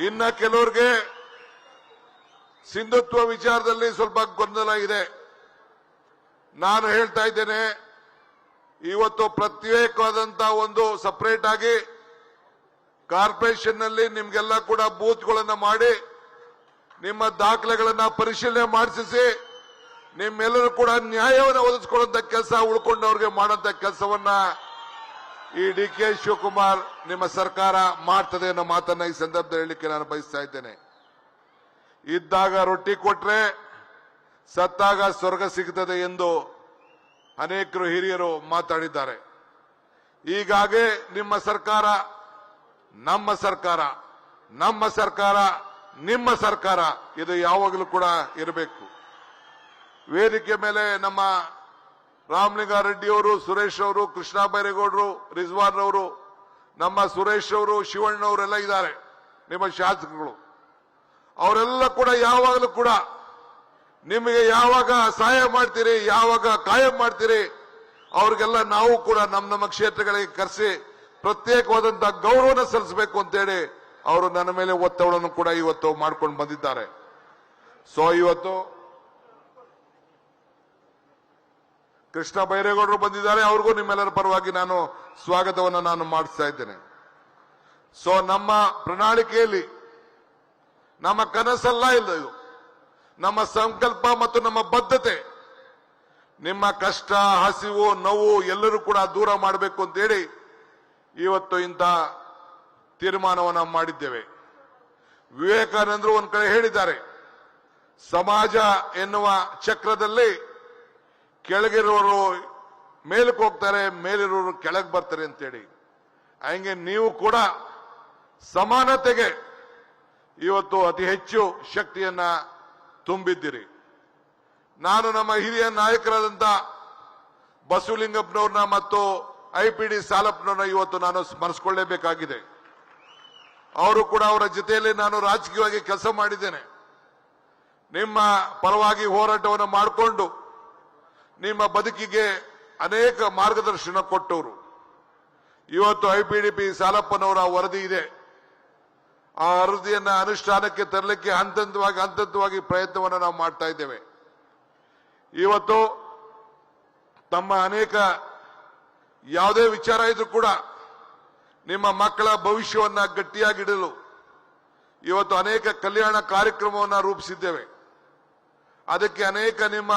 ಇನ್ನ ಕೆಲವರಿಗೆ ಸಿಂಧುತ್ವ ವಿಚಾರದಲ್ಲಿ ಸ್ವಲ್ಪ ಗೊಂದಲ ಇದೆ. ನಾನು ಹೇಳ್ತಾ ಇದ್ದೇನೆ, ಇವತ್ತು ಪ್ರತ್ಯೇಕವಾದಂತ ಒಂದು ಸಪರೇಟ್ ಆಗಿ ಕಾರ್ಪೊರೇಷನ್ ನಲ್ಲಿ ನಿಮ್ಗೆಲ್ಲ ಕೂಡ ಬೂತ್ಗಳನ್ನ ಮಾಡಿ ನಿಮ್ಮ ದಾಖಲೆಗಳನ್ನ ಪರಿಶೀಲನೆ ಮಾಡಿಸಿ ನಿಮ್ಮೆಲ್ಲರೂ ಕೂಡ ನ್ಯಾಯವನ್ನು ಒದಗಿಸಿಕೊಳ್ಳುವಂತ ಕೆಲಸ ಉಳ್ಕೊಂಡವ್ರಿಗೆ ಮಾಡುವಂತ ಕೆಲಸವನ್ನ ಈ ಡಿ.ಕೆ. ಶಿವಕುಮಾರ್ ನಿಮ್ಮ ಸರ್ಕಾರ ಮಾಡ್ತದೆ ಅನ್ನೋ ಮಾತನ್ನ ಈ ಸಂದರ್ಭದಲ್ಲಿ ಹೇಳಲಿಕ್ಕೆ ನಾನು ಬಯಸ್ತಾ ಇದ್ದೇನೆ. ಇದ್ದಾಗ ರೊಟ್ಟಿ ಕೊಟ್ರೆ ಸತ್ತಾಗ ಸ್ವರ್ಗ ಸಿಗುತ್ತದೆ ಎಂದು ಅನೇಕರು ಹಿರಿಯರು ಮಾತಾಡಿದ್ದಾರೆ. ಹೀಗಾಗಿ ನಿಮ್ಮ ಸರ್ಕಾರ ನಮ್ಮ ಸರ್ಕಾರ, ನಮ್ಮ ಸರ್ಕಾರ ನಿಮ್ಮ ಸರ್ಕಾರ, ಇದು ಯಾವಾಗಲೂ ಕೂಡ ಇರಬೇಕು. ವೇದಿಕೆ ಮೇಲೆ ನಮ್ಮ ರಾಮಲಿಂಗಾರೆಡ್ಡಿ ಅವರು, ಸುರೇಶ್ ಅವರು, ಕೃಷ್ಣ ಬೈರೇಗೌಡರು, ರಿಜ್ವಾನ್ ಅವರು, ನಮ್ಮ ಸುರೇಶ್ ಅವರು, ಶಿವಣ್ಣವರೆಲ್ಲ ಇದ್ದಾರೆ, ನಿಮ್ಮ ಶಾಸಕರು. ಅವರೆಲ್ಲ ಕೂಡ ಯಾವಾಗಲೂ ಕೂಡ ನಿಮಗೆ ಯಾವಾಗ ಸಹಾಯ ಮಾಡ್ತೀರಿ, ಯಾವಾಗ ಕಾಯಂ ಮಾಡ್ತೀರಿ, ಅವ್ರಿಗೆಲ್ಲ ನಾವು ಕೂಡ ನಮ್ಮ ಕ್ಷೇತ್ರಗಳಿಗೆ ಕರೆಸಿ ಪ್ರತ್ಯೇಕವಾದಂತಹ ಗೌರವನ ಸಲ್ಲಿಸಬೇಕು ಅಂತೇಳಿ ಅವರು ನನ್ನ ಮೇಲೆ ಒತ್ತಡವನ್ನು ಕೂಡ ಇವತ್ತು ಮಾಡ್ಕೊಂಡು ಬಂದಿದ್ದಾರೆ. ಸೊ ಇವತ್ತು ಕೃಷ್ಣ ಬೈರೇಗೌಡರು ಬಂದಿದ್ದಾರೆ, ಅವ್ರಿಗೂ ನಿಮ್ಮೆಲ್ಲರ ಪರವಾಗಿ ನಾನು ಸ್ವಾಗತವನ್ನು ನಾನು ಮಾಡಿಸ್ತಾ ಇದ್ದೇನೆ. ಸೊ ನಮ್ಮ ಪ್ರಣಾಳಿಕೆಯಲ್ಲಿ ನಮ್ಮ ಕನಸಲ್ಲ ಇಲ್ಲ, ಇದು ನಮ್ಮ ಸಂಕಲ್ಪ ಮತ್ತು ನಮ್ಮ ಬದ್ಧತೆ. ನಿಮ್ಮ ಕಷ್ಟ, ಹಸಿವು, ನೋವು ಎಲ್ಲರೂ ಕೂಡ ದೂರ ಮಾಡಬೇಕು ಅಂತೇಳಿ ಇವತ್ತು ಇಂಥ ತೀರ್ಮಾನವನ್ನು ಮಾಡಿದ್ದೇವೆ. ವಿವೇಕಾನಂದರು ಒಂದ್ ಕಡೆ ಹೇಳಿದ್ದಾರೆ, ಸಮಾಜ ಎನ್ನುವ ಚಕ್ರದಲ್ಲಿ ಕೆಳಗಿರುವವರು ಮೇಲಕ್ಕೆ ಹೋಗ್ತಾರೆ, ಮೇಲಿರುವವರು ಕೆಳಗೆ ಬರ್ತಾರೆ ಅಂತೇಳಿ. ಹಂಗೆ ನೀವು ಕೂಡ ಸಮಾನತೆಗೆ ಇವತ್ತು ಅತಿ ಹೆಚ್ಚು ಶಕ್ತಿಯನ್ನ ತುಂಬಿದ್ದೀರಿ. ನಾನು ನಮ್ಮ ಹಿರಿಯ ನಾಯಕರಾದಂತ ಬಸವಲಿಂಗಪ್ಪನವ್ರನ್ನ ಮತ್ತು IPD ಸಾಲಪ್ಪನವ್ರನ್ನ ಇವತ್ತು ನಾನು ಸ್ಮರಿಸಿಕೊಳ್ಳಲೇಬೇಕಾಗಿದೆ. ಅವರು ಕೂಡ ಅವರ ಜೊತೆಯಲ್ಲಿ ನಾನು ರಾಜಕೀಯವಾಗಿ ಕೆಲಸ ಮಾಡಿದ್ದೇನೆ. ನಿಮ್ಮ ಪರವಾಗಿ ಹೋರಾಟವನ್ನು ಮಾಡಿಕೊಂಡು ನಿಮ್ಮ ಬದುಕಿಗೆ ಅನೇಕ ಮಾರ್ಗದರ್ಶನ ಕೊಟ್ಟವರು. ಇವತ್ತು IPDP ಸಾಲಪ್ಪನವರ ವರದಿ ಇದೆ. ಆ ವರದಿಯನ್ನ ಅನುಷ್ಠಾನಕ್ಕೆ ತರಲಿಕ್ಕೆ ಹಂತವಾಗಿ ಪ್ರಯತ್ನವನ್ನು ನಾವು ಮಾಡ್ತಾ ಇದ್ದೇವೆ. ಇವತ್ತು ತಮ್ಮ ಅನೇಕ ಯಾವುದೇ ವಿಚಾರ ಇದ್ರೂ ಕೂಡ ನಿಮ್ಮ ಮಕ್ಕಳ ಭವಿಷ್ಯವನ್ನ ಗಟ್ಟಿಯಾಗಿಡಲು ಇವತ್ತು ಅನೇಕ ಕಲ್ಯಾಣ ಕಾರ್ಯಕ್ರಮವನ್ನು ರೂಪಿಸಿದ್ದೇವೆ. ಅದಕ್ಕೆ ಅನೇಕ ನಿಮ್ಮ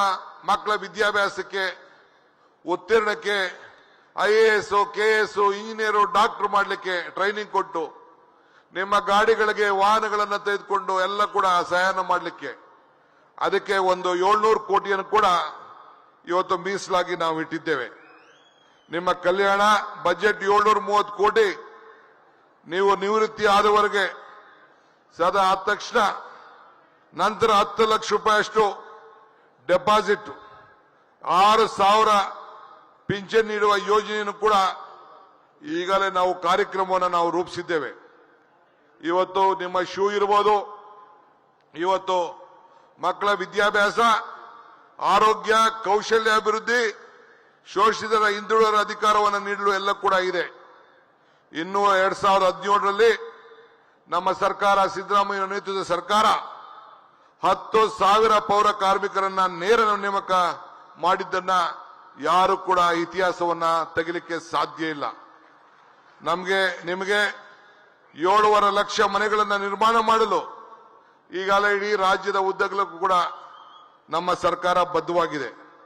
ಮಕ್ಕಳ ವಿದ್ಯಾಭ್ಯಾಸಕ್ಕೆ, ಉತ್ತೀರ್ಣಕ್ಕೆ IAS, KS, ಇಂಜಿನಿಯರ್, ಡಾಕ್ಟರ್ ಮಾಡಲಿಕ್ಕೆ ಟ್ರೈನಿಂಗ್ ಕೊಟ್ಟು ನಿಮ್ಮ ಗಾಡಿಗಳಿಗೆ ವಾಹನಗಳನ್ನು ತೆಗೆದುಕೊಂಡು ಎಲ್ಲ ಕೂಡ ಸಹಾಯ ಮಾಡಲಿಕ್ಕೆ ಅದಕ್ಕೆ ಒಂದು 700 ಕೋಟಿಯನ್ನು ಕೂಡ ಇವತ್ತು ಮೀಸಲಾಗಿ ನಾವು ಇಟ್ಟಿದ್ದೇವೆ. ನಿಮ್ಮ ಕಲ್ಯಾಣ ಬಜೆಟ್ 730 ಕೋಟಿ. ನೀವು ನಿವೃತ್ತಿ ಆದವರೆಗೆ ಸದಾ ಆದ ತಕ್ಷಣ ನಂತರ 10 ಲಕ್ಷ ರೂಪಾಯಿ ಅಷ್ಟು ಡೆಪಾಸಿಟ್, 6,000 ಪಿಂಚಣಿ ನೀಡುವ ಯೋಜನೆಯನ್ನು ಕೂಡ ಈಗಲೇ ನಾವು ಕಾರ್ಯಕ್ರಮವನ್ನು ನಾವು ರೂಪಿಸಿದ್ದೇವೆ. ಇವತ್ತು ನಿಮ್ಮ ಶೂ ಇರ್ಬೋದು, ಇವತ್ತು ಮಕ್ಕಳ ವಿದ್ಯಾಭ್ಯಾಸ, ಆರೋಗ್ಯ, ಕೌಶಲ್ಯ ಅಭಿವೃದ್ಧಿ, ಶೋಷಿತರ ಹಿಂದುಳಿದವರ ಅಧಿಕಾರವನ್ನು ನೀಡಲು ಎಲ್ಲ ಕೂಡ ಇದೆ. ಇನ್ನು 2017ರಲ್ಲಿ ನಮ್ಮ ಸರ್ಕಾರ, ಸಿದ್ದರಾಮಯ್ಯ ನೇತೃತ್ವದ ಸರ್ಕಾರ 10,000 ಪೌರ ಕಾರ್ಮಿಕರನ್ನ ನೇರ ನೇಮಕ ಮಾಡಿದ್ದನ್ನ ಯಾರು ಕೂಡ ಇತಿಹಾಸವನ್ನ ತೆಗಿಲಿಕ್ಕೆ ಸಾಧ್ಯ ಇಲ್ಲ. ನಿಮಗೆ 7.5 ಲಕ್ಷ ಮನೆಗಳನ್ನು ನಿರ್ಮಾಣ ಮಾಡಲು ಈಗಾಗಲೇ ಇಡೀ ರಾಜ್ಯದ ಉದ್ದಗಲಕ್ಕೂ ಕೂಡ ನಮ್ಮ ಸರ್ಕಾರ ಬದ್ಧವಾಗಿದೆ.